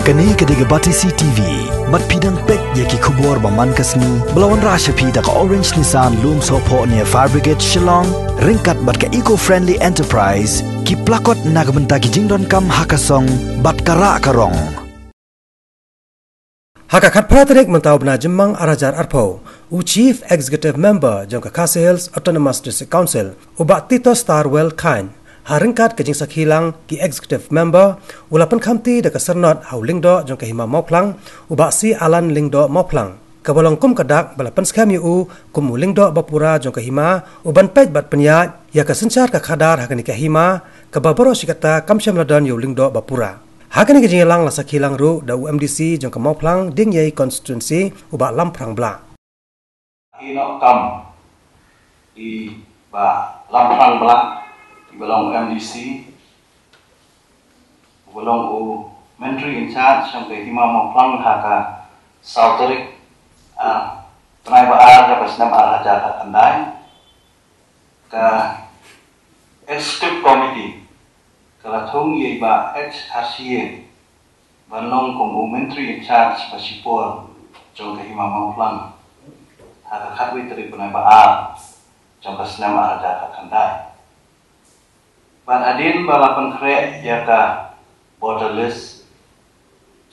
Kani kediga bati CTV, mat pidang pek yaki kubor baman kasni, belawan rasha pida ka Orange Nissan Loom Sopo near Fire Brigade Shillong, ringkat bat ka eco-friendly enterprise, ki plakot nagbenta ki jingdon kam hakasong, bat kara karong. Haka khat Patrick mentau bna jemang arajar arpo, u Chief Executive Member jong ka Khasi Hills Autonomous District Council, uba Tito Starwell Khan. Haringkat kejing sakhilang ki executive member ulapan khamti de kasernot hau lingdo jong kahima moplang uba si Alan lingdo moplang kabolong kum kadak balapan skam yu kum lingdo bapura jong kahima uban pej bat penyat ya kasencar ka khadar hakani kahima kababoro sikata kamsyam ladan yu lingdo bapura hakani kejing lang la sakhilang ru da UMDC jong ka moplang ding yai constituency uba lamprang bla ino kam di ba lamprang bla belong MDC, belong Menteri in charge sampai hima memplang haka Sauterik, tenai baar dapat senam arah jaga andai, ke Executive Committee, kalau thung ye ba HRCA, belong kumu Menteri in charge basipor, jangka hima memplang, haka katwi teri tenai baar, jangka senam arah jaga andai. Ban adin balapan kre ya ka borderless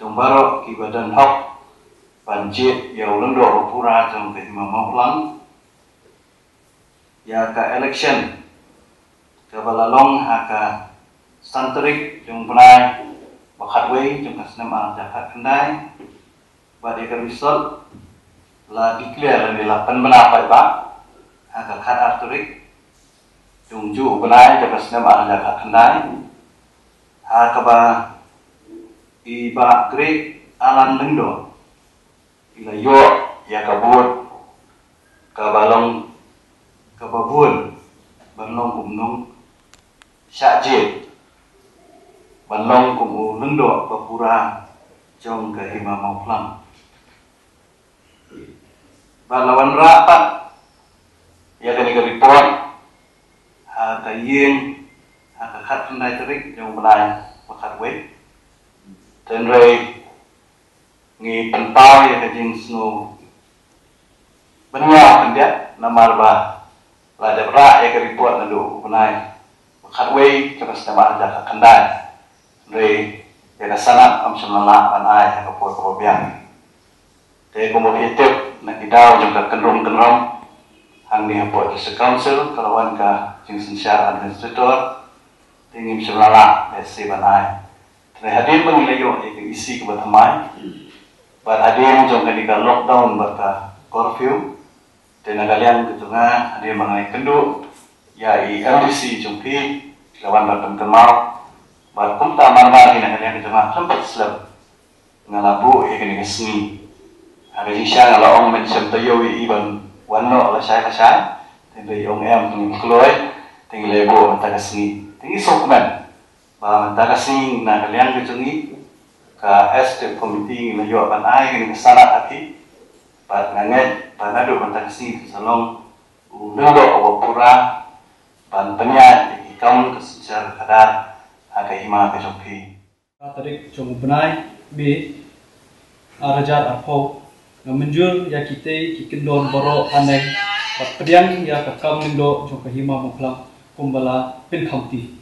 jombaro ki badan hok banjit ya ulang do pura jong ke mamaplang ya ka election ka balalong ha ka santerik jong penai bakatway jong ka senam arah jakat kendai ba de ka result la declare ni lapan menapai ba ha ka khat arturik Jungju benai jaga senam arah jaga kendai, hakaba iba Greg Alan Lengdo, ila yo ya kabut, kabalong kababun, balong kumnung syajit, balong kumu Lengdo bapura jong ke hima mauplang, balawan rapat ya kani report. Kayeng khat kendai terik yang belai bakat wei tenrei ngi pentau ya kajing snow benua kendia namar ba la debra ya keripot nadu belai bakat wei kepas nama jaga kendai tenrei ya kasana am semala panai ya kapor kobiang te komoditif nak didau juga kendrum hang ni hapot di council kalawan ka jingsen syar administrator tingim semala esi banai terhadir pengilayo isi ke batamai bat hadir jong ketika lockdown bata curfew dan kalian ketunga hadir mengenai kendu ya MDC jumpi lawan bat pentemal bat kumta marmar hina kalian ketunga sempat selap ngalabu ya kini kesni hari isya kalau ong mencem tayo iban wano la saya tinggal ong em tinggal keluar tinggal lebo mentaka sengi tinggi sokman ba mentaka sengi na kalian kecungi ka ST committee ngayo akan ai kini kesana hati ba nganget ba nado mentaka sengi salong ulo awapura ban penya ikam kesejar kadar aga hima ke joki tarik jong benai bi arajar arpo menjul ya kita kikendon boro aneh pediang ya kakam lindo jong kahima muklang kumbala pin county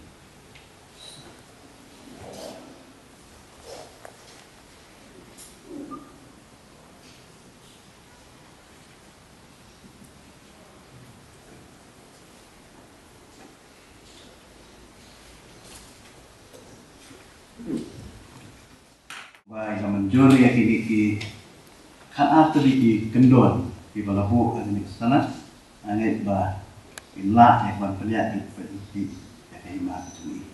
baik menjul ya kini kan arti di kendon di balahu ini sana angin bah inlah yang berpeliat di ya kahima ini